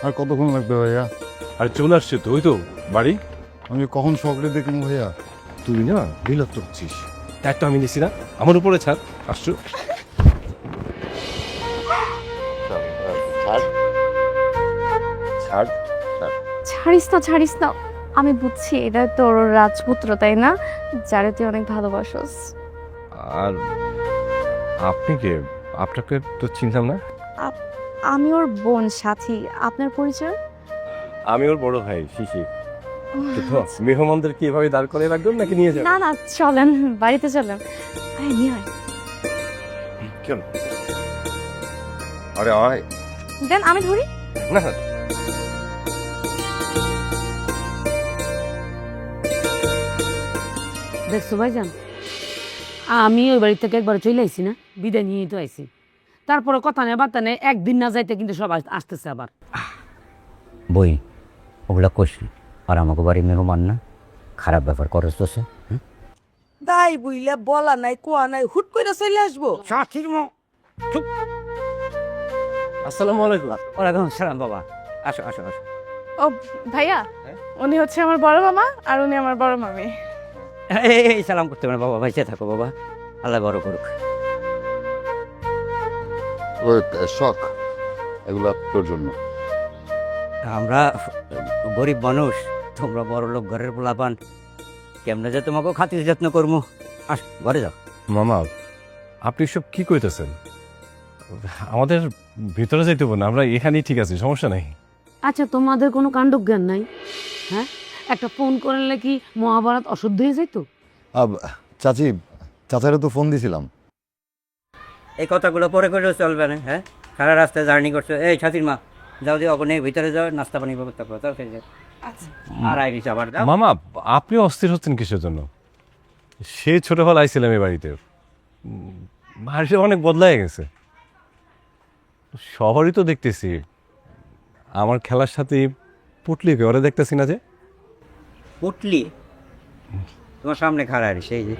আর কতক্ষণ লাগবে ভাইয়া? আর চলে আসছে তো, ওই তো বাড়ি। আমি কখন শখরে দেখলাম ভাইয়া? তুই না বিলাপ করছিস, তাই তো আমি নিছি না, আমার উপরে ছাড়। আসছো ছাড়। ছাড়িস না, আমি বুঝছি এটা তোর রাজপুত্র তাই না, যারে তুই অনেক ভালোবাসোস। আর আপনি কে? আপনাকে তো চিনতাম না। আমি ওর বোন সাথী, আপনার পরিচয়? আমি ওর বড় ভাই শিশির। মেহমানদের কি এভাবে দাঁড় করে রাখবেন নাকি নিয়ে যাবেন? না না, চলেন বাড়িতে চলেন। আরে নিয়ে আয়। কেন? আরে আয়। দেন আমি ধরি। না দেখছো ভাইজান, আমি ওই বাড়ি থেকে একবার চলে আইছি না, বিদায় নিয়েই তো আইছি। তারপরে কথা নেই বার্তা নেই, একদিন না যাইতে কিন্তু সব আসতেছে আবার। বই ওগুলা কষি আর আমাকে বাড়ি মেহমান না, খারাপ ব্যাপার করস তো সে। তাই বুইলা বলা নাই কোয়া নাই হুট করে চলে আসবো। আসসালামু আলাইকুম। ওয়ালাইকুম সালাম বাবা, আসো আসো আসো। ও ভাইয়া, উনি হচ্ছে আমার বড় মামা আর উনি আমার বড় মামি। এই সালাম করতে পারে বাবা, ভাইসে থাকো বাবা, আল্লাহ বড় করুক। ওই শখ, এগুলা তোর জন্য। আমরা গরিব মানুষ, তোমরা বড় লোক ঘরের পোলাপান, কেমনে যে তোমাকে খাতির যত্ন করবো। আস ঘরে যাও। মামা, আপনি সব কি কইতেছেন? আমাদের ভিতরে যাইতে হবে না, আমরা এখানেই ঠিক আছি, সমস্যা নেই। আচ্ছা, তোমাদের কোনো কাণ্ডজ্ঞান নাই? হ্যাঁ, একটা ফোন করলে কি মহাভারত অশুদ্ধ হয়ে যাইতো? চাচি, চাচারে তো ফোন দিছিলাম। এই কথাগুলো পরে করেও চলবে না। হ্যাঁ, সারা রাস্তায় জার্নি করছো। এই ছাতির মা, যাও দিয়ে অগনে ভিতরে যাও, নাস্তা পানি ব্যবস্থা করো, তাও খেয়ে যাও। আর আইরিস আবার যাও। মামা, আপনি অস্থির হচ্ছেন কিসের জন্য? সে ছোটবেলা আইছিলাম এই বাড়িতে, বাড়িটা অনেক বদলায় গেছে। শহরই তো দেখতেছি, আমার খেলার সাথে পুটলিকে ওরা দেখতেছি না যে। পুটলি তোমার সামনে খাড়া আইরিস, এই যে।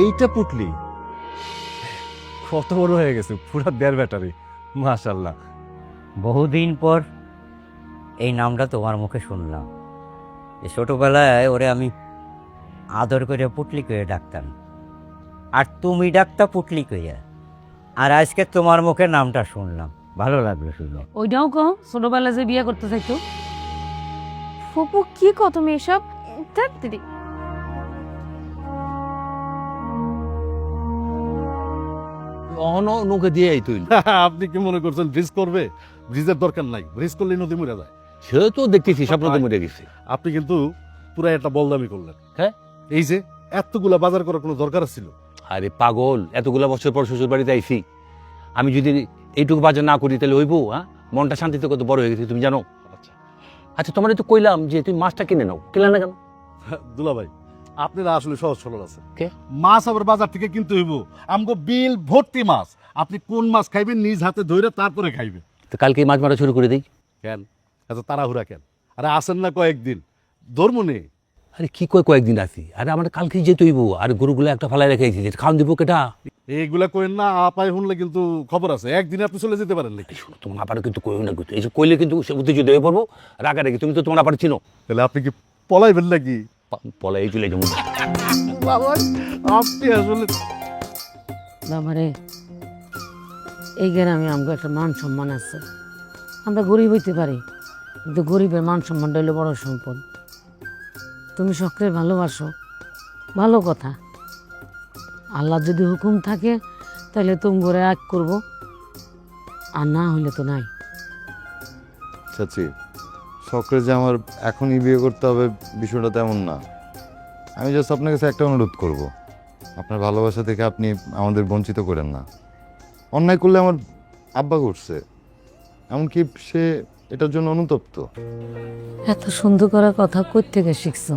এইটা পুটলি কত বড় হয়ে গেছে, পুরা দেড় ব্যাটারি, মাশাল্লাহ। বহুদিন পর এই নামটা তোমার মুখে শুনলাম। এই ছোটবেলায় ওরে আমি আদর করে পুটলি করে ডাকতাম, আর তুমি ডাকতা পুটলি কইয়া, আর আজকে তোমার মুখে নামটা শুনলাম, ভালো লাগলো শুনলাম। ওইটাও কও, ছোটবেলায় যে বিয়ে করতে চাইতো। ফুপু কি কও তুমি এসব? দেখ দিদি, নৌকে দিয়ে তুই। আপনি কি মনে করছেন ব্রিজ করবে? ব্রিজের দরকার নাই, ব্রিজ করলে নদী মরে যায়। সে তো দেখতেছি স্বপ্ন তো মরে গেছে। আপনি কিন্তু পুরো একটা বলদামি করলেন। হ্যাঁ? এই যে এতগুলা বাজার করার কোনো দরকার ছিল? আরে পাগল, এতগুলা বছর পর শ্বশুর বাড়িতে আইছি, আমি যদি এইটুকু বাজার না করি তাহলে হইব? হ্যাঁ, মনটা শান্তিতে কত বড় হয়ে গেছে তুমি জানো? আচ্ছা, তোমার তো কইলাম যে তুমি মাছটা কিনে নাও, কিনলে না কেন? দুলা ভাই, আপনারা আসলে সহজ সরল আছে। কে? মাছ আবার বাজার থেকে কিনতে হইব, আমগো বিল ভর্তি মাছ। আপনি কোন মাছ খাইবেন নিজ হাতে ধরে তারপরে খাইবেন। তো কালকে মাছ মারা শুরু করে দিই। কেন এত তাড়াহুড়া কেন? আরে আসেন না কয়েকদিন, ধর্ম নেই। আরে কি কয়েকদিন আছি, আরে আমার কালকেই যেতে হইব, আর গরুগুলো একটা ফালাই রেখেছি, খাওয়ান দিব কেটা? এইগুলা কইেন না, আপায় শুনলে কিন্তু খবর আছে, একদিনে আপনি চলে যেতে পারেন নাকি? তোমার আপারও কিন্তু কইও না, কিন্তু এইসব কইলে কিন্তু সে উত্তেজিত হয়ে পড়বো, রাগারাগি। তুমি তো তোমার আপার চিনো। তাহলে আপনি কি পলাইবেন নাকি? পলাই চলে যাবো। বাবা, আপনি আসলে বাবারে, এই গ্রামে আমাকে একটা মান সম্মান আছে। আমরা গরিব হইতে পারি, কিন্তু গরিবের মান সম্মানটা হইলে বড় সম্পদ। তুমি সকলে ভালোবাসো, ভালো কথা। আল্লাহ যদি হুকুম থাকে তাহলে তুমি ঘরে এক করবো, আর না হইলে তো নাই। চাচি, শখরে যে আমার এখনই বিয়ে করতে হবে বিষয়টা তেমন না। আমি জাস্ট আপনার কাছে একটা অনুরোধ করব, আপনার ভালোবাসা থেকে আপনি আমাদের বঞ্চিত করেন না। অন্যায় করলে আমার আব্বা করছে, এমনকি সে এটার জন্য অনুতপ্ত। এত সুন্দর করে কথা কই থেকে শিখছো?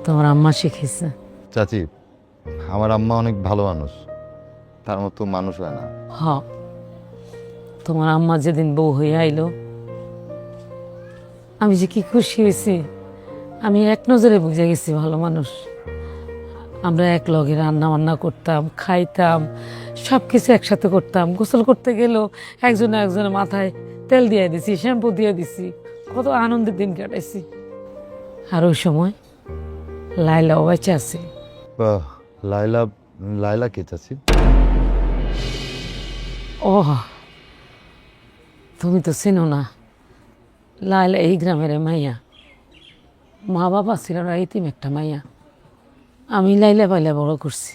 তোমার আম্মা শিখেছে? চাচি, আমার আম্মা অনেক ভালো মানুষ, তার মতো মানুষ হয় না। হ, তোমার আম্মা যেদিন বউ হয়ে আইলো আমি যে কি খুশি হয়েছি, আমি এক নজরে বুঝে গেছি ভালো মানুষ। আমরা এক লগে রান্না বান্না করতাম, খাইতাম, সব কিছু একসাথে করতাম। গোসল করতে গেলেও একজনে একজনের মাথায় তেল দিয়ে দিছি, শ্যাম্পু দিয়ে দিছি, কত আনন্দের দিন কাটাইছি। আর ওই সময় লাইলাও বেঁচে আছে। বাহ, লাইলা, লাইলা কে চাচি? ও, তুমি তো চেনো না, লাইলা এই গ্রামের মাইয়া, মা বাবা ছিল না, এইতিম একটা মাইয়া। আমি লাইলা পাইলা বড় করছি,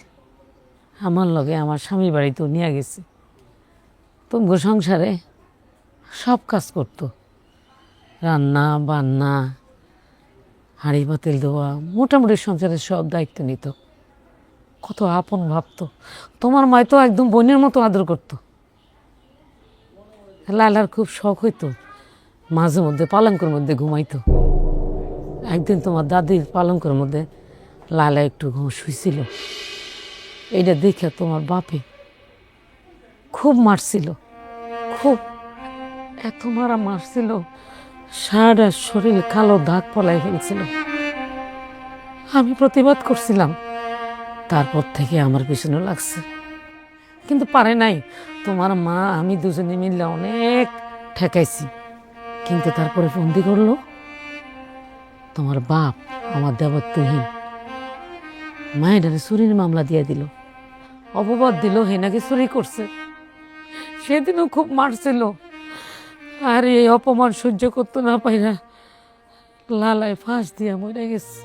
আমার লগে আমার স্বামীর বাড়িতেও নিয়ে গেছি। তোমার সংসারে সব কাজ করতো, রান্না বান্না, হাঁড়ি পাতিল দেওয়া, মোটামুটি সংসারের সব দায়িত্ব নিত। কত আপন ভাবতো। তোমার মায় তো একদম বোনের মতো আদর করতো। লালার খুব শখ হইতো, মাঝে মধ্যে পালঙ্কের মধ্যে ঘুমাইতো। একদিন তোমার দাদির পালঙ্কের মধ্যে লালা একটু শুইছিল। এইটা দেখে তোমার বাপে খুব মারছিল, খুব, এত মারা মারছিল, সারা শরীর কালো দাগ পলাই ফেলছিল। আমি প্রতিবাদ করছিলাম, তারপর থেকে আমার পিছনে লাগছে, কিন্তু পারে নাই। তোমার মা আমি দুজনে মিললে অনেক ঠেকাইছি, কিন্তু তারপরে বন্দি করলো তোমার বাপ, আমার দেবত্বহীন মায়ের চুরির মামলা দিয়ে দিল, অপবাদ দিল হে নাকি চুরি করছে। সেদিনও খুব মারছিল, আর এই অপমান সহ্য করতে না পাইরা লালায় ফাঁস দিয়া মরে গেছে,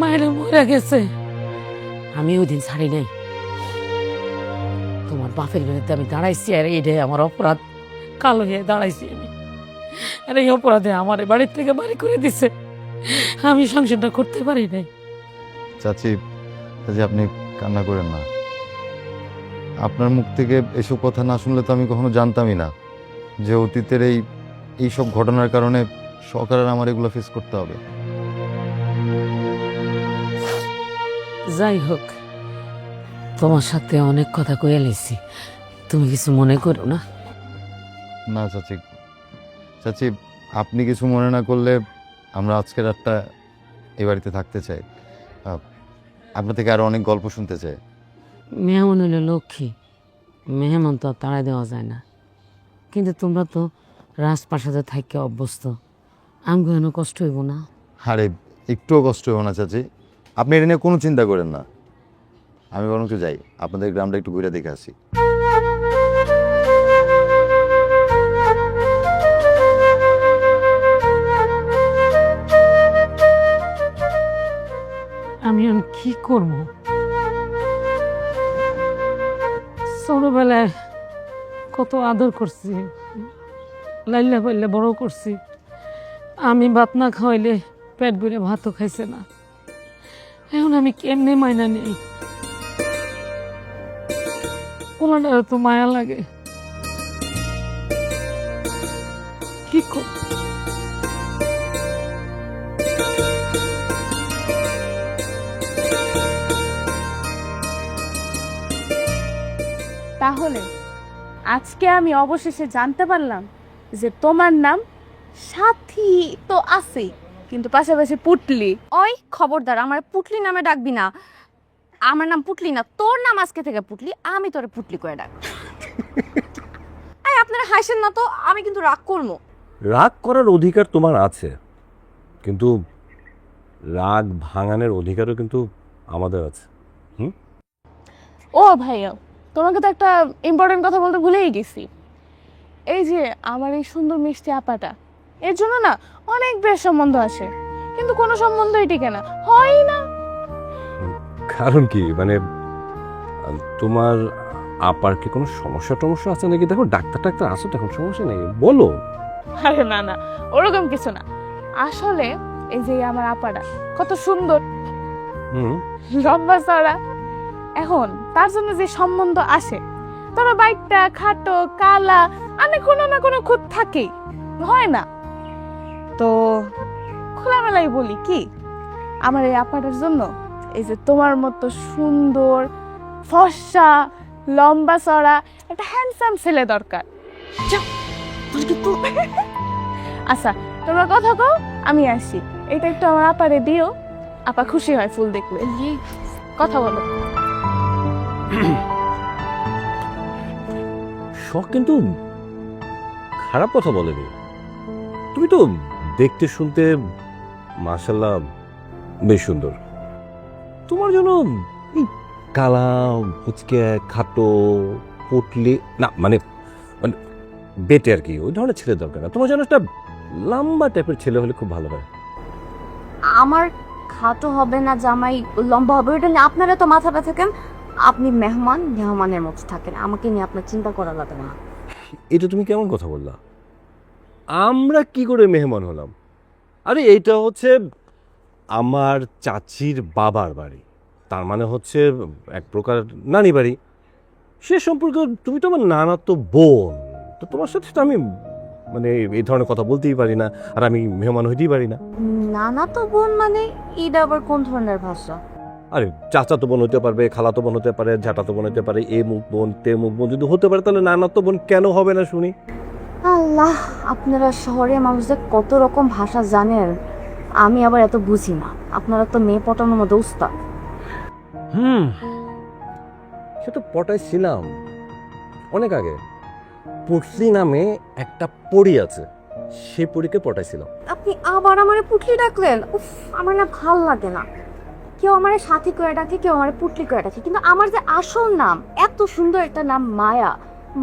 মায়েরা মরে গেছে। আমি ওই দিন ছাড়ি নাই, তোমার বাপের বিরুদ্ধে আমি দাঁড়াইছি, আর এইটাই আমার অপরাধ, কালো হয়ে দাঁড়াইছি আমি। আর এই অপরাধে আমার বাড়ির থেকে বাড়ি করে দিছে, আমি সংসারটা করতে পারি নাই। চাচি, চাচি আপনি কান্না করেন না। আপনার মুখ থেকে এসব কথা না শুনলে তো আমি কখনো জানতামই না যে অতীতের এই সব ঘটনার কারণে সরকারের আমার এগুলো ফেস করতে হবে। যাই হোক, তোমার সাথে অনেক কথা কয়ে লেছি, তুমি কিছু মনে করো না। না চাচি, চাচি আপনি কিছু মনে না করলে আমরা আজকের রাতটা এই বাড়িতে থাকতে চাই। আপনার থেকে আরো অনেক গল্প শুনতে চাই। মেহমান হইল লক্ষ্মী, মেহমান তো আর তাড়াই দেওয়া যায় না। কিন্তু তোমরা তো রাজপ্রাসাদে থাকতে অভ্যস্ত, আমি কেন কষ্ট হইব না? আরে একটুও কষ্ট হবে না চাচি, আপনি এটা নিয়ে কোনো চিন্তা করেন না। আমি বরং একটু যাই, আপনাদের গ্রামটা একটু ঘুরে দেখে আসি। আমি এখন কি করব? ছোটবেলায় কত আদর করছি, লাইলা পাইলে বড় করছি। আমি ভাত না খাওয়াইলে পেট ভরে ভাতও খাইছে না। এখন আমি কেমনে মাইনা নেই? পোলাটার তো মায়া লাগে, কি করব? তাহলে আজকে আমি অবশেষে জানতে পারলাম যে তোমার নাম সাথী তো আছেই, কিন্তু পাশাপাশি পুটলি। ওই খবরদার, আমার পুটলি নামে ডাকবি না। আমার নাম পুটলি না, তোর নাম আজকে থেকে পুটলি। আমি তোরে পুটলি করে ডাক। এই আপনারা হাসেন না তো, আমি কিন্তু রাগ করবো। রাগ করার অধিকার তোমার আছে, কিন্তু রাগ ভাঙানোর অধিকারও কিন্তু আমাদের আছে। ও ভাইয়া, তোমাকে তো একটা ইম্পর্টেন্ট কথা বলতে ভুলেই গেছি। এই যে আমার এই সুন্দর মিষ্টি আপাটা, এর জন্য না অনেক বেশ সম্বন্ধ আসে, কিন্তু কোনো সম্বন্ধই টিকে না, হয় না। কারণ কি, মানে তোমার আপার কি কোনো সমস্যা টমস্যা আছে নাকি? দেখো ডাক্তার টাক্তার আসো, এখন সমস্যা নেই, বলো। আরে না না, ওরকম কিছু না। আসলে এই যে আমার আপাটা কত সুন্দর, লম্বা চড়া, এখন তার জন্য যে সম্বন্ধ আসে, তোমার বাইকটা খাটো, কালা, মানে কোনো না কোনো খুঁত থাকেই, হয় না? তো খোলামেলাই বলি কি, আমার এই আপাটার জন্য এই যে তোমার মতো সুন্দর ফর্সা লম্বা চড়া একটা হ্যান্ডসাম ছেলে দরকার। যাও, তোর কিন্তু আচ্ছা তোমরা কথা কও, আমি আসি। এটা একটু আমার আপারে দিও, আপা খুশি হয় ফুল দেখলে। কথা বলো। শখ কিন্তু খারাপ কথা বলেনি। তুমি তো দেখতে শুনতে মাশাআল্লাহ বেশ সুন্দর। তোমার জন্য এই কালা কুচকে খাটো পুটলি না, মানে মানে বেটে আর কি, ওই ধরনের ছেলে দরকার না। তোমার জন্য একটা লম্বা টাইপের ছেলে হলে খুব ভালো হয়। আমার খাটো হবে না জামাই, লম্বা হবে, ওটা নিয়ে আপনারা তো মাথা ব্যথা কেন? আপনি মেহমানের মতো থাকেন, আমাকে নিয়ে আপনার চিন্তা করা লাগবে না। এটা তুমি কেমন কথা বললা? আমরা কি করে মেহমান হলাম? আরে এইটা হচ্ছে আমার চাচির বাবার বাড়ি, তার মানে হচ্ছে এক প্রকার নানি বাড়ি। সে সম্পর্কে তুমি তো আমার নানাতো বোন, তো তোমার সাথে তো আমি মানে এই ধরনের কথা বলতেই পারি না, আর আমি মেহমান হইতেই পারি না। নানা তো বোন মানে এটা আবার কোন ধরনের ভাষা? আরে চাচাতো বোন হতে পারবে, খালাতো বোন হতে পারে, ঝাঁটাতো বোন হতে পারে, এ মুখ বোন তে মুখ বোন যদি হতে পারে, তাহলে নানাতো বোন কেন হবে না শুনি? আল্লাহ, আপনারা শহরে মানুষদের কত রকম ভাষা জানেন, আমি আবার এত বুঝি না। আপনারা তো মেয়ে পটানোর মধ্যে উস্তাদ। সে তো পটাইছিলাম অনেক আগে। পুটলি নামে একটা পরী আছে, সে পরীকে পটাইছিলাম। আপনি আবার আমারে পুটলি ডাকলেন? উফ, আমার না ভাল লাগে না। কেউ আমারে সাথী করে ডাকে, কেউ আমারে পুটলি করে ডাকে, কিন্তু আমার যে আসল নাম, এত সুন্দর একটা নাম মায়া,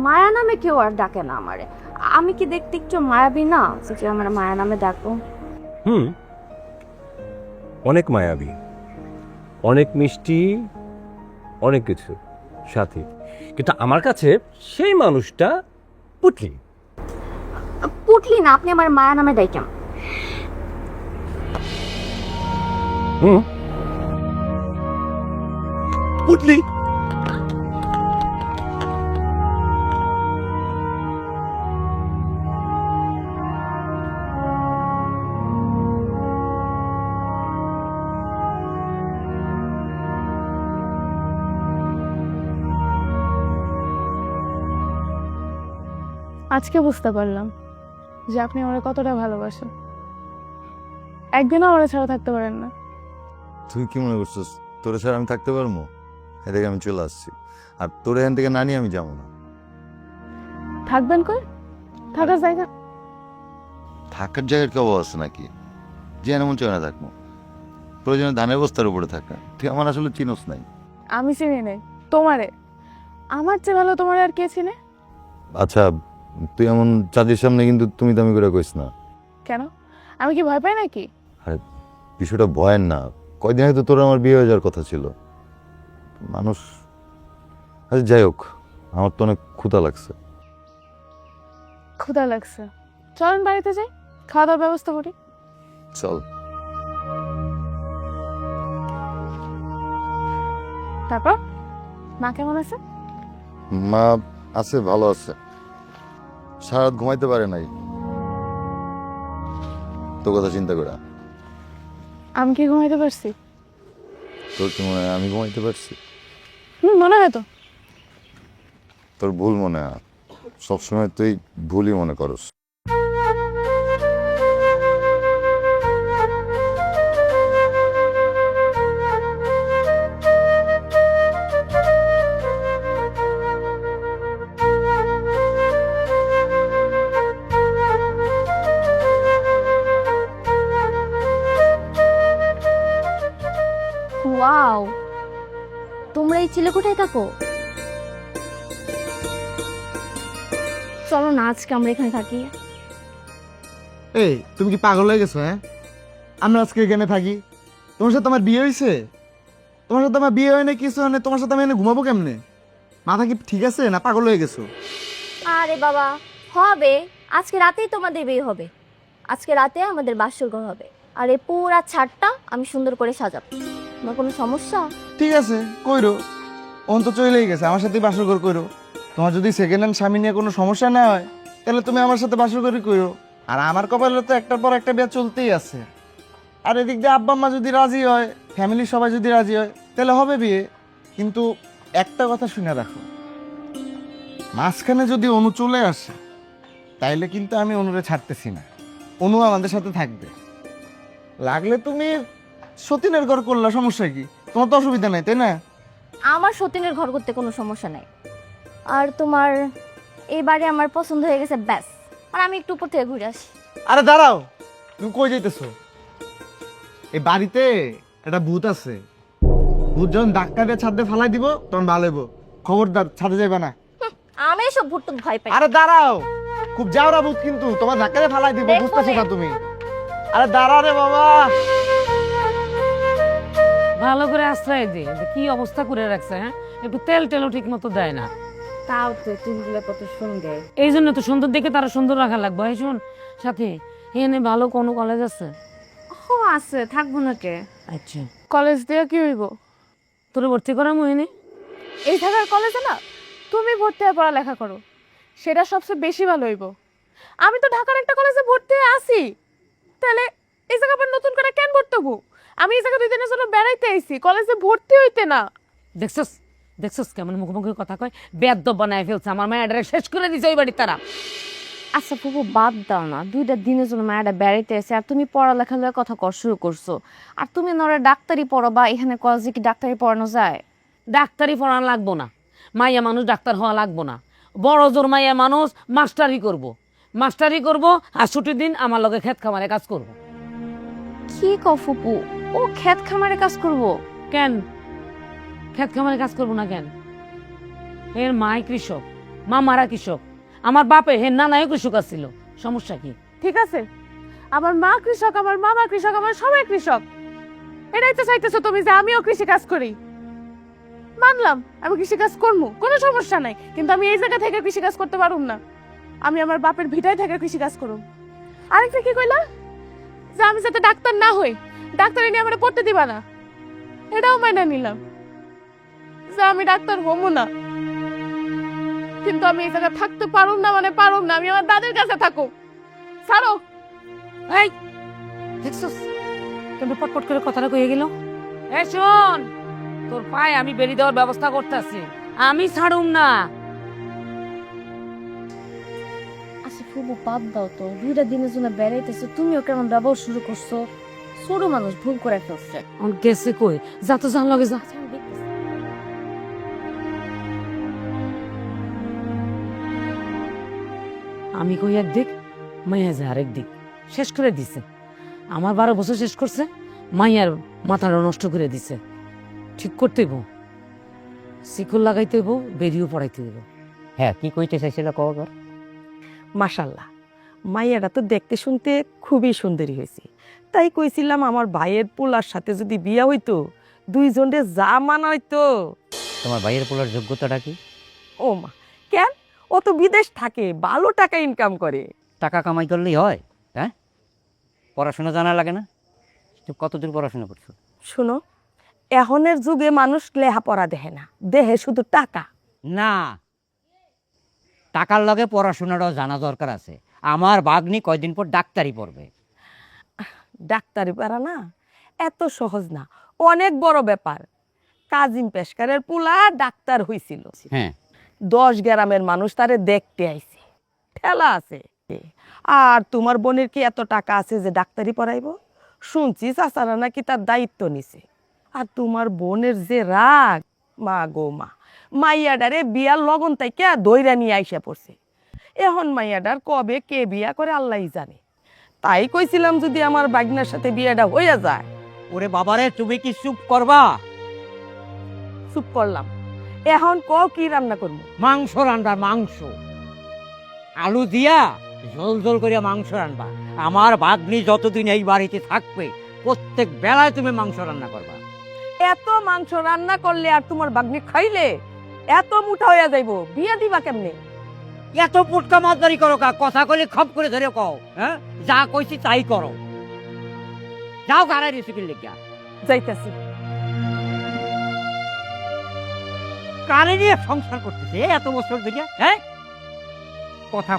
মায়া নামে কেউ আর ডাকে না আমারে। আমি কি দেখতে একটু মায়াবী না যে আমার মায়া নামে ডাকো? অনেক মায়াবী, অনেক মিষ্টি, অনেক কিছু সাথী, কিন্তু আমার কাছে সেই মানুষটা পুটলি। পুটলি না, আপনি আমার মায়া নামে ডাকেন। পুটলি আজকে বুঝতে পারলাম যে আপনি আমার কতটা ভালোবাসেন। একদিনও আমার ছাড়া থাকতে পারেন না। তুই কি মনে করছিস তোরে ছাড়া আমি থাকতে পারবো? এদিকে আমি চলে আসছি, আর তোর এখান থেকে না নিয়ে আমি যাবো না। থাকবেন কই? থাকার জায়গা? থাকার জায়গার কি অভাব আছে নাকি? যে এমন চায় না থাকবো, প্রয়োজনে ধানের বস্তার উপরে থাকা। তুই আমার আসলে চিনোস নাই। আমি চিনি নাই তোমারে, আমার চেয়ে ভালো তোমারে আর কে চিনে? আচ্ছা, তুই এমন চাঁদের সামনে কিন্তু তুমি দামি করে কইস না। কেন, আমি কি ভয় পাই নাকি? আরে বিষয়টা ভয়ের না, কয়দিন আগে তো তোর আমার বিয়ে হয়ে যাওয়ার কথা ছিল। মানুষ, আচ্ছা যাই হোক, আমার তো অনেক ক্ষুধা লাগছে। ক্ষুধা লাগছে, চলেন বাড়িতে যাই, খাওয়া দাওয়ার ব্যবস্থা করি। চল। তারপর মা কেমন আছে? মা আছে, ভালো আছে। সারা রাত ঘুমাইতে পারে নাই তোর কথা চিন্তা করে। আমি কি ঘুমাইতে পারছি? তোর কি মনে হয় আমি ঘুমাইতে পারছি? মনে হয় তো। তোর ভুল মনে হয়, সবসময় তুই ভুলই মনে করস। ওয়াও, তোমরা এই ছেলে কোথায় থাকো? চলো না আজকে আমরা এখানে থাকি। এই তুমি কি পাগল হয়ে গেছো? হ্যাঁ, আমরা আজকে এখানে থাকি? তোমার সাথে আমার বিয়ে হয়েছে? তোমার সাথে আমার বিয়ে হয় না কিছু হয় না, তোমার সাথে আমি এনে ঘুমাবো কেমনে? মাথা কি ঠিক আছে না পাগল হয়ে গেছো? আরে বাবা, হবে, আজকে রাতেই তোমাদের বিয়ে হবে। আজকে রাতে আমাদের বাসর ঘর হবে, আর এই পুরা ছাদটা আমি সুন্দর করে সাজাবো। তোমার কোনো সমস্যা? ঠিক আছে, কইরো। অন্ত চলেই গেছে, আমার সাথে বাসর ঘর কইরো। তোমার যদি সেকেন্ড হ্যান্ড স্বামী নিয়ে কোনো সমস্যা না হয় তাহলে তুমি আমার সাথে বাসর করে কইও। আর আমার কপালে তো একটার পর একটা বিয়ে চলতেই আছে। আর এদিক দিয়ে আব্বা আম্মা যদি রাজি হয়, ফ্যামিলির সবাই যদি রাজি হয়, তাহলে হবে বিয়ে। কিন্তু একটা কথা শুনে রাখো, মাঝখানে যদি অনু চলে আসে, তাইলে কিন্তু আমি অনুরে ছাড়তেছি না। অনু আমাদের সাথে থাকবে। লাগলে তুমি সতীনের ঘর করলা, সমস্যা কি? তোমার তো অসুবিধা নাই, তাই না? আমার সতীনের ঘর করতে কোনো সমস্যা নাই। আর তোমার এই বাড়ি আমার পছন্দ হয়ে গেছে, ব্যাস। আর আমি একটু উপর থেকে ঘুরে আসি। আরে দাঁড়াও, তুমি কই যাইতেছো? এই বাড়িতে একটা ভূত আছে। ভূত যখন ধাক্কা দিয়ে ছাদে ফালাই দিব তখন ভালো হইব। খবরদার ছাদে যাইবা না। আমি এসব ভুট্টুক ভয় পাই। আরে দাঁড়াও, খুব যাওরা ভূত কিন্তু, তোমার ধাক্কা দিয়ে ফালাই দিব, দেখো বুঝতেছো নে। না তুমি? আরে দাঁড়াও রে বাবা। ভালো করে আশ্রয় দে, কি অবস্থা করে রাখছে, হ্যাঁ? একটু তেল টেলও ঠিক মতো দেয় না। তাও তো চুলগুলো কত সুন্দর। এই জন্য তো সুন্দর দেখে তারা সুন্দর রাখা লাগবে। এই শোন সাথে, এখানে ভালো কোনো কলেজ আছে? ও আছে, থাকবো না কে? আচ্ছা, কলেজ দিয়ে কি হইব? তোরে ভর্তি করা মহিনে? এই থাকার কলেজে না তুমি ভর্তি হয়ে পড়ালেখা করো, সেটা সবচেয়ে বেশি ভালো হইব। আমি তো ঢাকার একটা কলেজে ভর্তি হয়ে আসি, তাহলে এই জায়গা আবার নতুন করে কেন ভর্তি হবো? আমি এই জায়গা 2 দিনের জন্য বেড়াইতে আইছি, কলেজে ভর্তি হইতে না। দেখছস দেখছস কেমন মুখোমুখি কথা কয়, বেদ্য বানায় ফেলছে আমার মায়ের, শেষ করে দিছে ওই বাড়ি তারা। আচ্ছা ফুপু, বাদ দাও না, 2টা দিনের জন্য মায়েরা বেড়াইতে এসে আর তুমি পড়ালেখা লয়ে কথা কর শুরু করছো। আর তুমি নরে ডাক্তারি পড়ো, বা এখানে কলেজে কি ডাক্তারি পড়ানো যায়? ডাক্তারি পড়ানো লাগবো না, মাইয়া মানুষ ডাক্তার হওয়া লাগবো না। বড় জোর মাইয়া মানুষ মাস্টারি করব, মাস্টারি করব, আর ছুটির দিন আমার লগে ক্ষেত খামারে কাজ করব। কি কও ফুপু, ও ক্ষেত খামারে কাজ করবো? কেন ক্ষেত খামারে কাজ করবো না কেন? এর মাই কৃষক, মামারা কৃষক, আমার বাপে হের নানাও কৃষক আছিল, সমস্যা কি? ঠিক আছে, আমার মা কৃষক, আমার মামা কৃষক, আমার সবাই কৃষক। এটাই তো চাইতেছো তুমি যে আমিও কৃষি কাজ করি। মানলাম আমি কৃষি কাজ করবো, কোনো সমস্যা নাই, কিন্তু আমি এই জায়গা থেকে কৃষি কাজ করতে পারুম না। আমি আমার বাপের ভিটায় থেকে কৃষি কাজ করুম। আরেকটা কি কইলা, যে আমি যাতে ডাক্তার না হই, ডাক্তারি নিয়ে আমার পড়তে দিবা না। এটাও মাইনা নিলাম যে আমি ডাক্তার হবো না, কিন্তু আমি এই জায়গায় থাকতে পারুম না, মানে পারুম না। আমি আমার দাদির কাছে থাকুক। ছাড়ো। এই দেখছস কেমন পটপট করে কথাটা কয়ে গেল। এই শোন, তোর পায়ে আমি বেরিয়ে দেওয়ার ব্যবস্থা করতেছি, আমি ছাড়ুম না। আচ্ছা ফুবু, বাদ দাও তো, 2টা দিনের জন্য বেড়াইতেছো, তুমিও কেমন ব্যবহার শুরু করছো? ছোট মানুষ ভুল করে ফেলছে। অন গেছে কই, যা তো জান লগে যা। আমি কই একদিক, মাইয়া যে আরেক দিক, শেষ করে দিছে। আমার 12 বছর শেষ করছে, মাইয়ার মাথাটা নষ্ট করে দিছে। ঠিক করতে হইব, শিকল লাগাইতে হইব, বেরিয়েও পড়াইতে হইব। হ্যাঁ, কি কইতে চাইছিল কও গো? মাশাল্লাহ, মাইয়াটা তো দেখতে শুনতে খুবই সুন্দরী হয়েছে। তাই কইছিলাম আমার ভাইয়ের পোলার সাথে যদি বিয়া হইতো, দুইজনের যা মানাইতো। তোমার ভাইয়ের পোলার যোগ্যতাটা কি? ও মা, কেন? ও তো বিদেশ থাকে, ভালো টাকা ইনকাম করে। টাকা কামাই করলেই হয়? হ্যাঁ, পড়াশোনা জানা লাগে না? তুমি কতদূর পড়াশোনা করছো? শুনো, এখনের যুগে মানুষ লেহাপড়া দেখে না, দেহে শুধু টাকা। না, টাকার লগে পড়াশোনাটাও জানা দরকার আছে। আমার ভাগ্নি কয়দিন পর ডাক্তারি পড়বে। ডাক্তারি পারা না এত সহজ না, অনেক বড় ব্যাপার। কাজিম পেশকারের পোলা ডাক্তার হইছিল। হ্যাঁ, 10 গ্রামের মানুষ তারে দেখতে আইছে, ঠেলা আছে। আর তোমার বোনের কি এত টাকা আছে যে ডাক্তারি পড়াইবো? শুনছি চাচারা নাকি তার দায়িত্ব নিছে। আর তোমার বোনের যে রাগ, মা গো মা, মাইয়াডারে বিয়ার লগন তাইকে দইরা নিয়ে আইসা পড়ছে। এখন মাইয়াডার কবে কে বিয়া করে আল্লাহই জানে। তাই কইছিলাম যদি আমার বাগনার সাথে বিয়াটা হইয়া যায়। ওরে বাবারে, তুমি কি চুপ করবা? চুপ করলাম। এখন ক কি রান্না করবো? মাংস রান্না, মাংস আলু দিয়া ঝোল ঝোল করিয়া মাংস রান্না। আমার ভাগ্নি যতদিন এই বাড়িতে থাকবে, প্রত্যেক বেলায় তুমি মাংস রান্না করবা। এত মাংস রান্না করলে আর তোমার বাগনি খাইলে এত মুঠা হইয়া যাইব, বিয়া দিবা কেমনে? এত পুটকা মাতদারি করো কা? কথা কইলে খপ করে ধরে কও। হ্যাঁ, যা কইছি তাই করো। যাও, গাড়াই রেসিপির লেগিয়া যাইতাছি। কারে নিয়ে সংসার করতেছে এত বছর ধরে? হ্যাঁ, কথা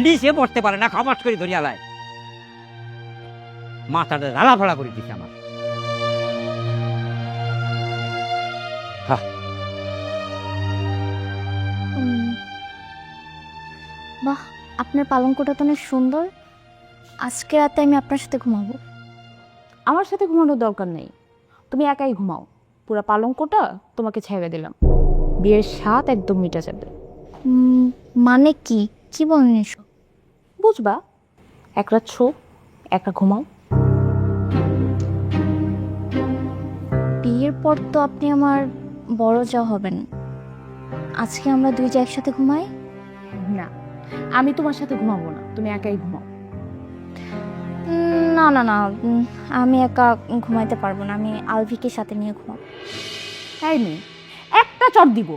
লিসে পড়তে পারে না, খামাস করে ধরিয়া লায়। মাথাটা জ্বালা ফালা করে দিছে আমার। বাহ, আপনার পালঙ্কটা তো অনেক সুন্দর। আজকে রাতে আমি আপনার সাথে ঘুমাবো। আমার সাথে ঘুমানোর দরকার নেই, তুমি একাই ঘুমাও। পুরা পালঙ্কটা তোমাকে ছেড়ে দিলাম, বিয়ের স্বাদ একদম মিটা যাবে। মানে কি কি বলেন এসব? বুঝবা, এক রাত শো, এক রাত ঘুমাও। বিয়ের পর তো আপনি আমার বড় যা হবেন। আজকে আমরা দুই যা একসাথে ঘুমাই। না, আমি তোমার সাথে ঘুমাবো না, তুমি একাই ঘুমাও। না না না, আমি একা ঘুমাইতে পারবো না, আমি আলভিকে সাথে নিয়ে ঘুমাবো। তাই নেই, একটা চট দিব।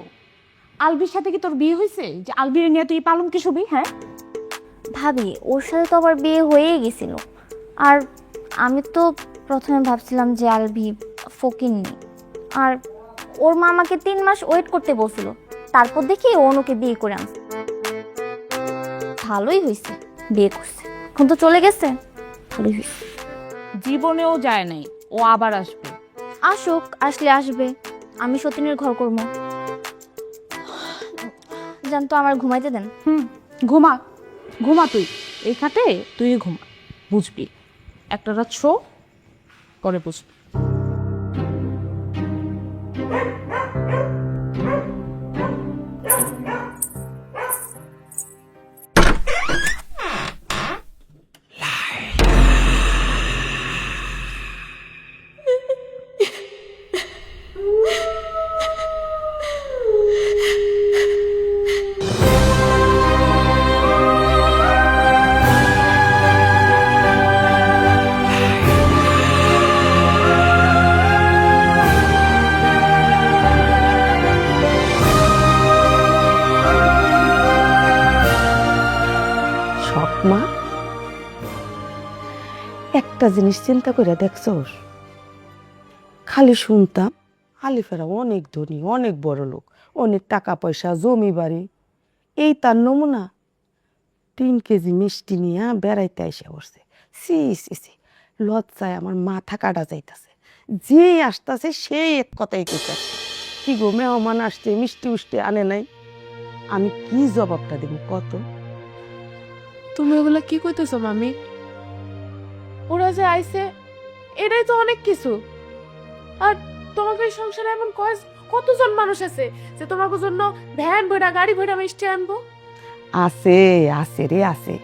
আলবির সাথে কি তোর বিয়ে হয়েছে যে আলবির নিয়ে তুই পালঙ্কে শুবি? হ্যাঁ ভাবি, ওর সাথে তো আবার বিয়ে হয়েই গেছিল। আর আমি তো প্রথমে ভাবছিলাম যে আলভি ফকিন্নি, আর ওর মা আমাকে 3 মাস ওয়েট করতে বলছিল। তারপর দেখি ও ওকে বিয়ে করে আনছে। ভালোই হয়েছে বিয়ে করছে, এখন তো চলে গেছে, ভালোই হয়েছে। জীবনেও যায় নাই, ও আবার আসবে। আসুক, আসলে আসবে, আমি সতীনের ঘর করবো। জান তো আমার ঘুমাইতে দেন। ঘুমা ঘুমা, তুই এই খাটে তুই ঘুমা, বুঝবি। একটা রাত শো, পরে বুঝবি। মা, একটা জিনিস চিন্তা করে দেখছস? খালি শুনতাম আলিফেরা অনেক ধনী, অনেক বড় লোক, অনেক টাকা পয়সা, জমি বাড়ি। এই তার নমুনা? 3 কেজি মিষ্টি নিয়ে বেড়াইতে আইসা বসছে। সি সি সি, লজ্জায় আমার মাথা কাটা যাইতাছে। যে আসতেছে সেই এক কথাই কইতাছে, কি গো মেহমান আসছে, মিষ্টি উষ্টি আনে নাই। আমি কি জবাবটা দেব কত? তুমি ওগুলা কি কইতেছো মামি? ওরা যে আইছে এটাই তো অনেক কিছু। আর তোমাকে এই সংসারে এমন কতজন মানুষ আছে যে তোমাকে জন্য ভ্যান ভরা, গাড়ি ভরা মিষ্টি আনবো? আছে আছে রে আছে।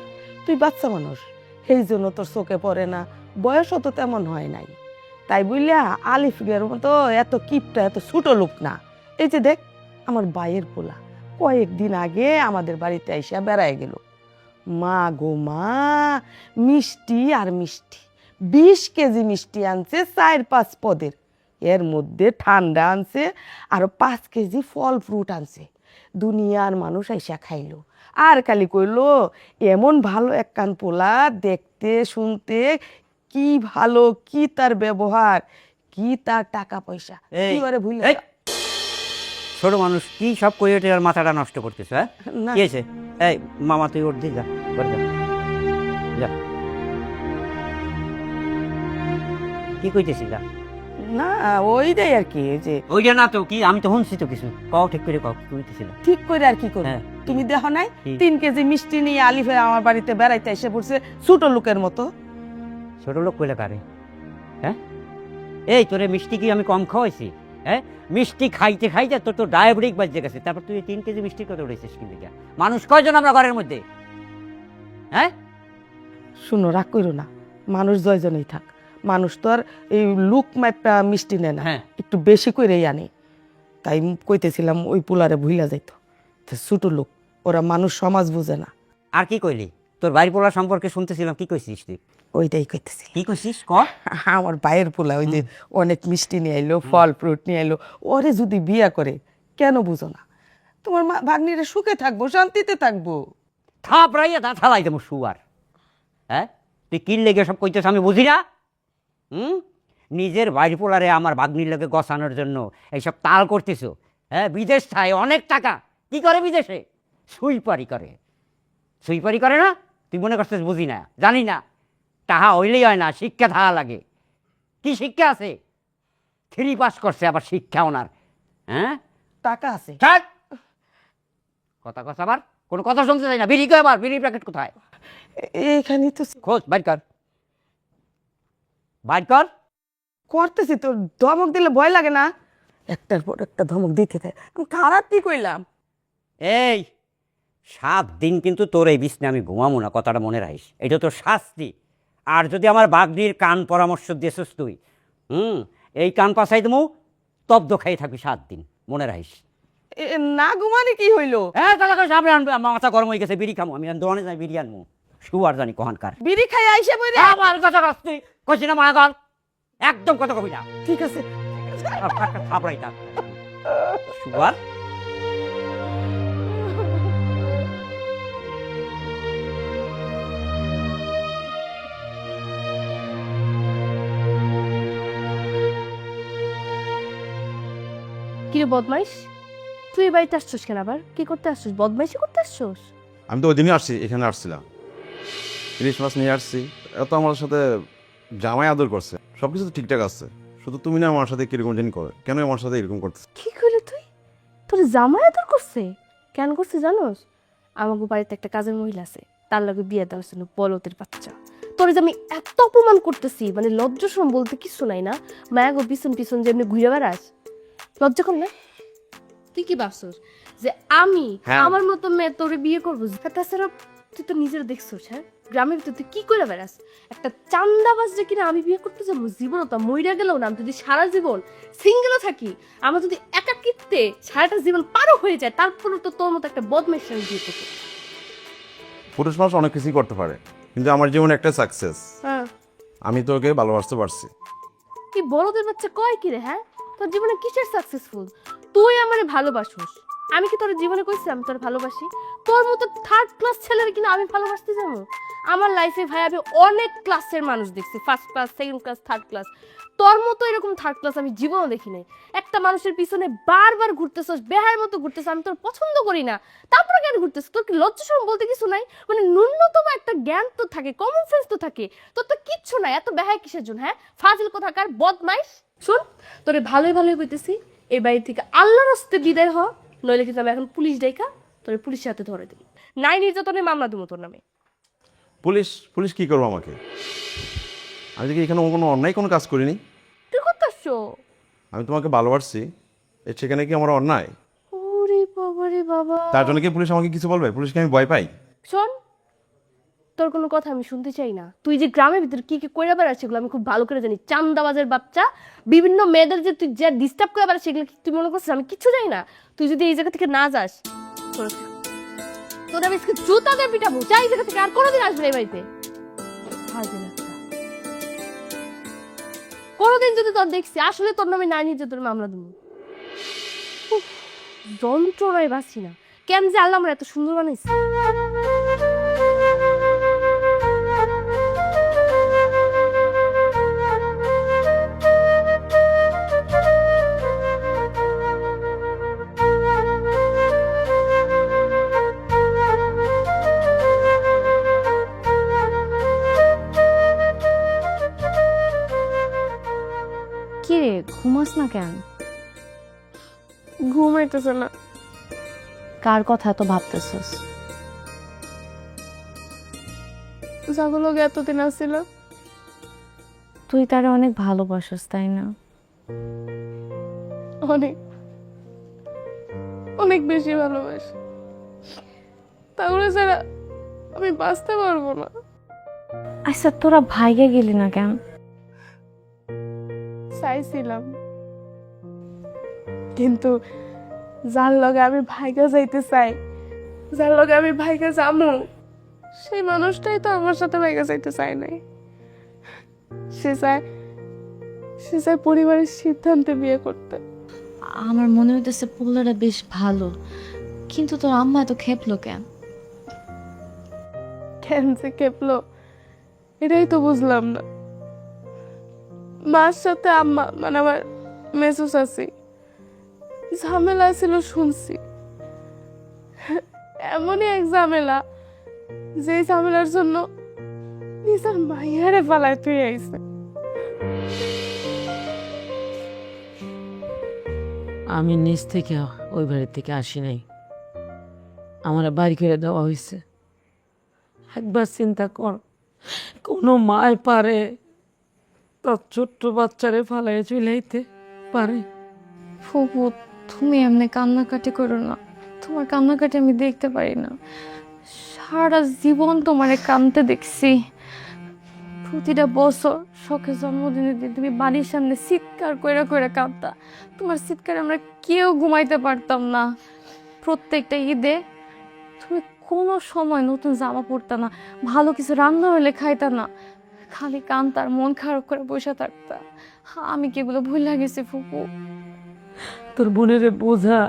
তুই বাচ্চা মানুষ, সেই জন্য তোর চোখে পড়ে না, বয়সও তো তেমন হয় নাই। তাই বুঝলা আলিফের মতো এত কিপটা, এত ছোট লোক না। এই যে দেখ, আমার ভাইয়ের পোলা কয়েকদিন আগে আমাদের বাড়িতে আইসা বেড়ায় গেল। মা গো মা, মিষ্টি আর মিষ্টি, 20 কেজি মিষ্টি আনছে 4-5 পদের। এর মধ্যে ঠান্ডা আনছে, আর 5 কেজি ফল ফ্রুট আনছে। দুনিয়ার মানুষ আইসা খাইলো। আর খালি কইলো এমন ভালো একখান পোলা, দেখতে শুনতে কি ভালো, কি তার ব্যবহার, কি তার টাকা পয়সা, এই, কি করে ভুলে এই, ছোট মানুষ কি সব কইতে আর মাথাটা নষ্ট করতেছ? হ্যাঁ না। কি হয়েছে? এই মামা, তুই ওর দিকে যা, ঘরে যা, যা। কি কইতেছিলা? না ওইটাই আর কি, এই যে ওইটা না তো, কি আমি তো শুনছি তো কিছু। কও ঠিক করে কও, কইতেছিলা। ঠিক করে আর কি করবো? হ্যাঁ। তুমি দেখো নাই কি? 3 কেজি মিষ্টি নিয়ে আলিফে আমার বাড়িতে বেড়াইতে এসে পড়ছে ছোট লোকের মতো। ছোট লোক কইলে কারে? হ্যাঁ, এই তোরে মিষ্টি কি আমি কম খাওয়াইছি? হ্যাঁ, মিষ্টি খাইতে খাইতে তোর তো ডায়াবেটিক বাজে গেছে, তারপর তুই 3 কেজি মিষ্টি কত উঠেছিস কিন্তু? মানুষ কয়জন আমরা ঘরের মধ্যে? হ্যাঁ, শুনো, রাগ করো না, মানুষ জয়জনই থাক, মানুষ তো আর এই লুক মাইপা মিষ্টি নেয় না, হ্যাঁ। একটু বেশি করেই আনে। তাই কইতেছিলাম ওই পোলারে ভুইলা যাইতো, তো ছোট লোক, ওরা মানুষ সমাজ বুঝে না। আর কি কইলি? তোর বাড়ি পোলা সম্পর্কে শুনতেছিলাম, কি কইছিস তুই? ওইটাই কইতেছি, কি কইছিস ক? আমার ভাইয়ের পোলা ওই যে অনেক মিষ্টি নিয়ে আইলো, ফল ফ্রুট নিয়ে আইলো। ওরে যদি বিয়া করে, কেন বুঝো না? তোমার ভাগ্নিরা সুখে থাকবো, শান্তিতে থাকবো। থাপড়াইয়া দা থালাই দেবো শুয়ার। হ্যাঁ, তুই কি লেগে সব কইতেছ আমি বুঝি না? নিজের বাড়ি পোলারে আমার ভাগ্নির লোকে গছানোর জন্য এইসব তাল করতেছো। হ্যাঁ, বিদেশ চায় অনেক টাকা। কি করে বিদেশে? সুইপারি করে। সুইপারি করে না, তুই মনে করছিস বুঝি না, জানি না। তাহা হইলেই হয় না, শিক্ষা থাকা লাগে। কি শিক্ষা আছে? 3 পাস করছে, আবার শিক্ষা ওনার। হ্যাঁ, টাকা আছে। থাক কথা কথা, আবার কোনো কথা শুনতে চাই না। বিড়ি কয়, আবার বিড়ি প্যাকেট কোথায়? এখানে তো খোঁজ বাইর কর, বাইর কর। করতেছি, তোর ধমক দিলে ভয় লাগে না? একটার পর একটা ধমক দিতে থাকে, আমি খারাপ কি কইলাম? এই 7 দিন কিন্তু তোর এই বিছনে আমি ঘুমাবো না, কথাটা মনে রাখিস। এটা তোর শাস্তি। আর যদি আমার বাগনির কান পরামর্শ দিয়েছিস তুই, এই কান পাশাই দেবো, তব্দ খাই থাকবি 7 দিন, মনে রাখিস। না ঘুমানি কি হইলো? হ্যাঁ, তাহলে সামনে আনবে, আমার মাথা গরম হয়ে গেছে, বিড়ি খামো আমি, দোকানে যাই বিড়ি আনবো। শুয়ার জানি কহানকার। বিড়ি খাই আইসে বই রে। আমার কথা কস তুই, কইছি না মায়া গল, একদম কথা কবি না। ঠিক আছে। থাপড়াই থাক শুয়ার। কিরে বদমাইশ, তুই এই বাড়িতে আসছিস কেন? আবার কি করতে আসছিস? বদমাইশি করতে আসছিস? আমি তো ওই দিনই আসছি, এখানে আসছিলাম, ইলিশ মাছ নিয়ে আসছি। এত আমার সাথে জামাই আদর করছে, সব কিছু তো ঠিকঠাক আছে, শুধু তুমি না আমার সাথে কিরকম জানি করে, কেন আমার সাথে এরকম করতেছে? কি করলি তুই? তোর জামাই আদর করছে? কেন করছে জানোস? আমাকে বাড়িতে একটা কাজের মহিলা আছে, তার লগে বিয়ে দেওয়ার জন্য, বলতের বাচ্চা। তোর যে আমি এত অপমান করতেছি, মানে লজ্জাশরম বলতে কিছু নাই না? মায়া গো পিছন পিছন যেমনি ঘুরে বেড়াস, লজ্জা কর না? তুই কি ভাবছিস যে আমি হ্যাঁ। আমার মতো মেয়ে তোরে বিয়ে করবো? তাছাড়া তুই তো নিজের দেখছিস, হ্যাঁ, গ্রামের ভিতরে তুই কি করে বেড়াস? একটা চান্দাবাজ যে কিনা আমি বিয়ে করতে যাবো, জীবনও তো মইরা গেলেও না, আমি যদি সারা জীবন সিঙ্গেলও থাকি, আমার যদি একাকিত্বে সারাটা জীবন পারও হয়ে যায়, তারপরে তো তোর মতো একটা বদমাইশ আমি বিয়ে করতে। পুরুষ মানুষ অনেক কিছুই করতে পারে, কিন্তু আমার জীবনে একটা সাকসেস, হ্যাঁ, আমি তোকে ভালোবাসতে পারছি। কি বড়দের বাচ্চা কয় কি রে? হ্যাঁ, তোর জীবনে কিসের সাকসেসফুল? তুই আমারে ভালোবাসোস, আমি কি তোর জীবনে কইছি আমি তোর ভালোবাসি? তোর মতো 3rd ক্লাস ছেলের কিনা আমি ভালোবাসতে যাবো? আমার লাইফে ভাই আমি অনেক ক্লাসের মানুষ দেখছি, 1st class, 2nd class, 3rd class. তোর মতো এরকম 3rd ক্লাস আমি জীবনও দেখি নাই। একটা মানুষের পিছনে বারবার ঘুরতেছস, বেহার মতো ঘুরতেছস, আমি তোর পছন্দ করি না, তারপরে কেন ঘুরতেছস? তোর কি লজ্জাশরম বলতে কিছু নাই? মানে ন্যূনতম একটা জ্ঞান তো থাকে, কমন সেন্স তো থাকে, তোর তো কিচ্ছু নাই। এত বেহায় কিসের জন্য? হ্যাঁ, ফাজিল কোথাকার বদমাইশ। শোন, তোরে ভালোই ভালোই কইতেছি, এই বাড়ি থেকে আল্লাহর হস্তে বিদায় হ, নইলে কিন্তু আমি এখন পুলিশ ডাইকা তোরে পুলিশের হাতে ধরে দিই। নাই নির্যাতনের মামলা দেবো তোর নামে। পুলিশ পুলিশ কি করবো আমাকে? আমি দেখি এখানে কোনো অন্যায় কোনো কাজ করিনি। তুই করতেছো? আমি তোমাকে ভালোবাসছি, সেখানে কি আমার অন্যায়? ওরে বাবা রে বাবা। তার জন্য কি পুলিশ আমাকে কিছু বলবে? পুলিশকে আমি ভয় পাই? শোন, তোর কোনো কথা আমি শুনতে চাই না। তুই যে গ্রামের ভিতরে কি কি কইরা বেড়াস সেগুলো আমি খুব ভালো করে জানি। চান্দাবাজের বাচ্চা, বিভিন্ন মেয়েদের যে তুই যা ডিস্টার্ব করে বেড়াস সেগুলো কি তুই মনে করছিস আমি কিছু জানি না? তুই যদি এই জায়গা থেকে না যাস, তোর আমি আজকে জুতা দিয়ে পিটাবো। যা এই জায়গা থেকে, আর কোনোদিন আসবে এই বাড়িতে। কোনোদিন যদি তোর দেখছি আসলে তোর নামে নাই নির্যাতনের মামলা দেবো। যন্ত্রণায় বাঁচি না। কেন যে আল্লাহ আমার এত সুন্দর বানাইছে। কিরে ঘুমাস না কেন? ঘুম আইতেছে না। কার কথা এত ভাবতেছস? যাগুলো এতদিন আসছিল। তুই তারে অনেক ভালোবাসস তাই না? অনেক অনেক বেশি ভালোবাসি। তাহলে ছাড়া আমি বাঁচতে পারবো না। আচ্ছা তোরা ভাইগে গেলি না কেন? চাইছিলাম, কিন্তু যার লগে আমি ভাইগা যাইতে চাই, যার লগে আমি ভাইগা যামু, সেই মানুষটাই তো আমার সাথে ভাইগা যাইতে চায় নাই। সে চায় পরিবারের সিদ্ধান্তে বিয়ে করতে। আমার মনে হইতেছে পোলাটা বেশ ভালো, কিন্তু তোর আম্মা এত খেপলো কেন? কেন যে কেঁপলো এটাই তো বুঝলাম না। মার সাথে আম্মা, মানে আমার মেসো চাচি, ঝামেলা ছিল শুনছি। এমনই এক ঝামেলা যে ঝামেলার জন্য নিজের মাইয়ারে পালায় তুই আইছে। আমি নিজ থেকে ওই বাড়ির থেকে আসি নাই, আমার বাড়ি করে দেওয়া হয়েছে। একবার চিন্তা কর, কোনো মায় পারে তার ছোট্ট বাচ্চারে ফালাই চলাইতে পারে? ফুপু, তুমি এমনি কান্নাকাটি করো না, তোমার কান্নাকাটি আমি দেখতে পারি না। সারা জীবন তোমারে কাঁদতে দেখছি। প্রতিটা বছর শখের জন্মদিনের দিন তুমি বাড়ির সামনে চিৎকার কইরা কইরা কাঁদতা। তোমার চিৎকারে আমরা কেউ ঘুমাইতে পারতাম না। প্রত্যেকটা ঈদে তুমি কোনো সময় নতুন জামা পরতা না, ভালো কিছু রান্না হলে খাইতা না, খালি কাঁদতা আর মন খারাপ করে বসে থাকতা। আমি কি এগুলো ভুল লাগেছি ফুপু? তোর বোনের বোঝা,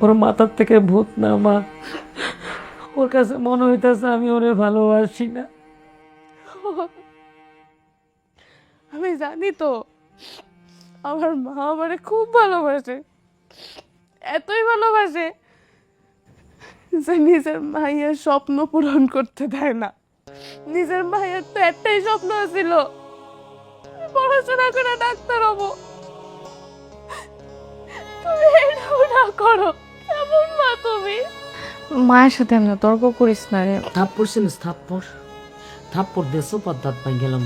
ওর মাথার থেকে ভূত নামা। ওর কাছে মনে হইতেছে আমি ওরে ভালোবাসি না। আমি জানি তো আমার মা আমারে খুব ভালোবাসে, এতই ভালোবাসে যে নিজের মায়ের স্বপ্ন পূরণ করতে দেয় না। নিজের মায়ের তো একটাই স্বপ্ন ছিল, পড়াশোনা করে ডাক্তার হবো। তুমি এটাও না করো, কেমন মা তুমি? মায়ের সাথে আমরা তর্ক করিস না রে। থাপ্পড় ছিলিস, থাপ্পড় থাপ্পড় দেশো পদ্মাত পাই গেলাম।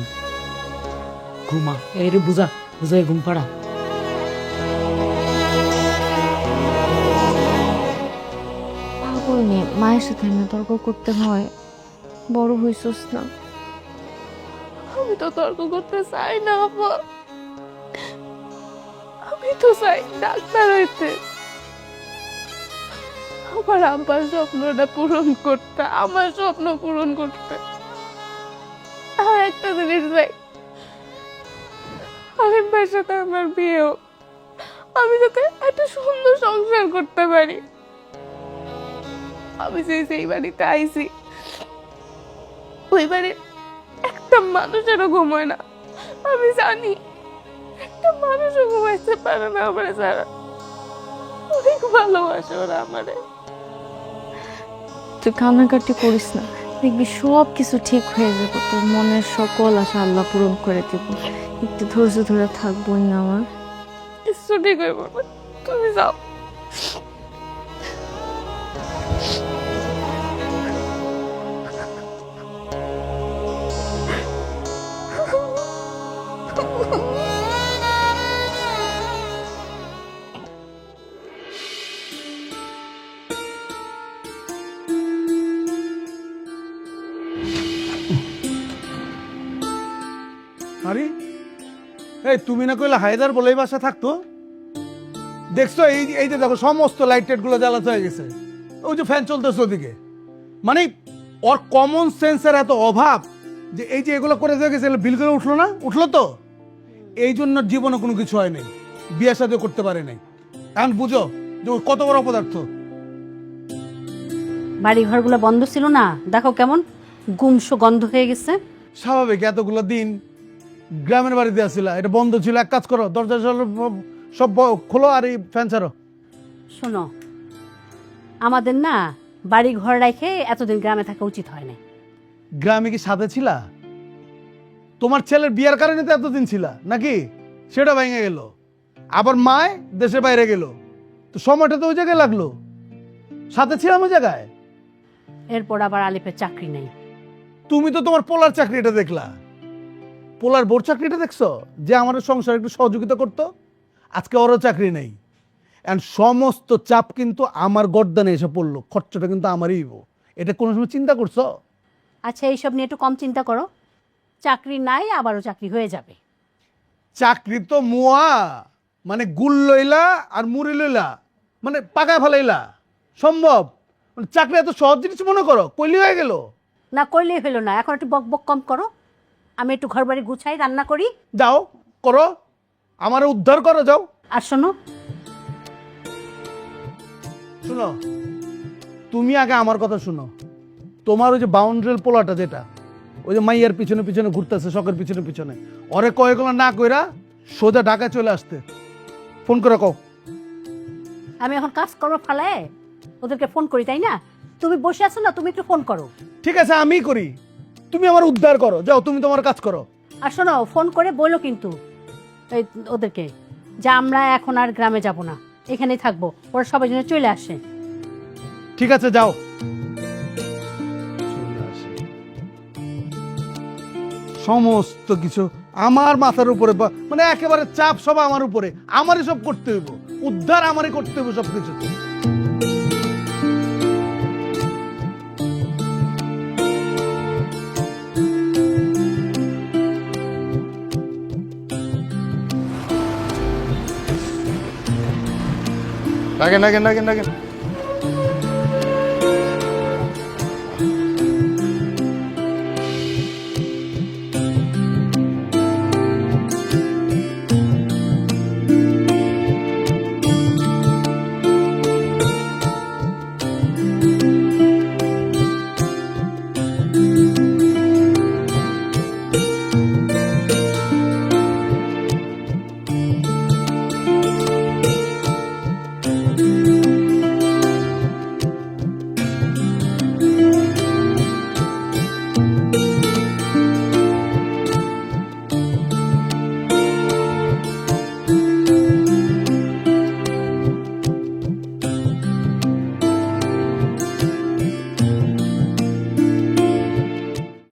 ঘুমা, এই রে বুঝা বুঝাই ঘুম পাড়া। পাগল মেয়ে, মায়ের সাথে এমনি তর্ক করতে হয়? বড় হইছস না। আমি তো তর্ক করতে চাই না আপা, আমি তো চাই ডাক্তার হইতে, আমার আব্বার স্বপ্নটা পূরণ করতে, আমার স্বপ্ন পূরণ করতে। আর একটা জিনিস চাই, আলিম ভাইয়ের সাথে আমার বিয়ে হোক, আমি যাতে একটা সুন্দর সংসার করতে পারি। আমি সেই বাড়িতে আইছি, ওই বাড়ির একটা মানুষেরও ঘুমোয় না। আমি জানি একটা মানুষও ঘুমাইতে পারে না আমার ছাড়া। অনেক ভালোবাসে ওরা আমারে। তুই কান্নাকাটি করিস না, দেখবি সব কিছু ঠিক হয়ে যাবে। তোর মনের সকল আশা আল্লাহ পূরণ করে দিব। একটু ধৈর্য ধরে থাকবো না আমার। কিছু ঠিক হইব না, তুমি যাও। আরে এই তুমি না কইলে হায়দার বলে এই বাসা থাকতো? দেখছো এই যে দেখো সমস্ত লাইট টাইট গুলো জ্বালাতে হয়ে গেছে, ওই যে ফ্যান চলতেছে ওদিকে। মানে ওর কমন সেন্সের এত অভাব যে এই যে এগুলো করে দিয়ে গেছে, বিল করে উঠলো না? উঠলো তো, এই জন্য জীবনে কোনো কিছু হয় নাই, বিয়ে সাথে করতে পারে নাই। এখন বুঝো যে ও কত বড় অপদার্থ। বাড়ি ঘরগুলো বন্ধ ছিল না, দেখো কেমন গুমসো গন্ধ হয়ে গেছে। স্বাভাবিক, এতগুলো দিন গ্রামের বাড়িতে আসছিল, এটা বন্ধ ছিল। এক কাজ করো, দরজা সব খোলো আর এই ফ্যান ছাড়ো। শোনো, আমাদের না বাড়ি ঘর রেখে এতদিন গ্রামে থাকা উচিত হয় না। গ্রামে কি সাথে ছিলা? তোমার ছেলের বিয়ার কারণে তো এতদিন ছিলা নাকি? সেটা ভেঙে গেল, আবার মায় দেশের বাইরে গেল, তো সময়টা তো ওই জায়গায় লাগলো। সাথে ছিলাম ওই জায়গায়। এরপর আবার আলিপের চাকরি নেই। তুমি তো তোমার পোলার চাকরিটা দেখলা, পোলার বোর চাকরিটা দেখছো, যে আমার সংসার একটু সহযোগিতা করতো। আজকে ওরও চাকরি নেই, এন্ড সমস্ত চাপ কিন্তু আমার গর্দানে এসে পড়লো। খরচটা কিন্তু আমারই হইব। এটা কোনো সময় চিন্তা করছো? আচ্ছা, এইসব নিয়ে একটু কম চিন্তা করো। চাকরি নাই, আবারও চাকরি হয়ে যাবে। চাকরি তো মুয়া, মানে গুল লইলা আর মুড়ি লইলা, মানে পাকায় ফেলাইলা সম্ভব? মানে চাকরি এত সহজ জিনিস মনে করো? কইলি হয়ে গেল? না কইলেই হলো না, এখন একটু বক বক কম করো। আমি একটু ঘর বাড়ি গুছাই, রান্না করি। যাও করো, আমার উদ্ধার করো, যাও। আর শোনো শুনো, তুমি আগে আমার কথা শুনো। তোমার ওই যে বাউন্ডারির পোলাটা, যেটা ওই যে মাইয়ার পিছনে পিছনে ঘুরতেছে, শখের পিছনে পিছনে, ওরে কয়েকগুলো না কইরা সোজা ঢাকায় চলে আসতে ফোন করে কও। আমি এখন কাজ করবো ফালে ওদেরকে ফোন করি, তাই না? তুমি বসে আছো না, তুমি একটু ফোন করো। ঠিক আছে আমি করি, তুমি আমার উদ্ধার করো, যাও তুমি তোমার কাজ করো। আর শোনো, ফোন করে বলো কিন্তু এই ওদেরকে যে আমরা এখন আর গ্রামে যাব না, এখানেই থাকবো, ওরা সবাই যেন চলে আসে। ঠিক আছে যাও। সমস্ত কিছু আমার মাথার উপরে, মানে একেবারে চাপ সব আমার উপরে, আমারই সব করতে হইব, উদ্ধার আমারই করতে হইব সব কিছু। ডাকেন ডাকেন ডাকেন ডাকেন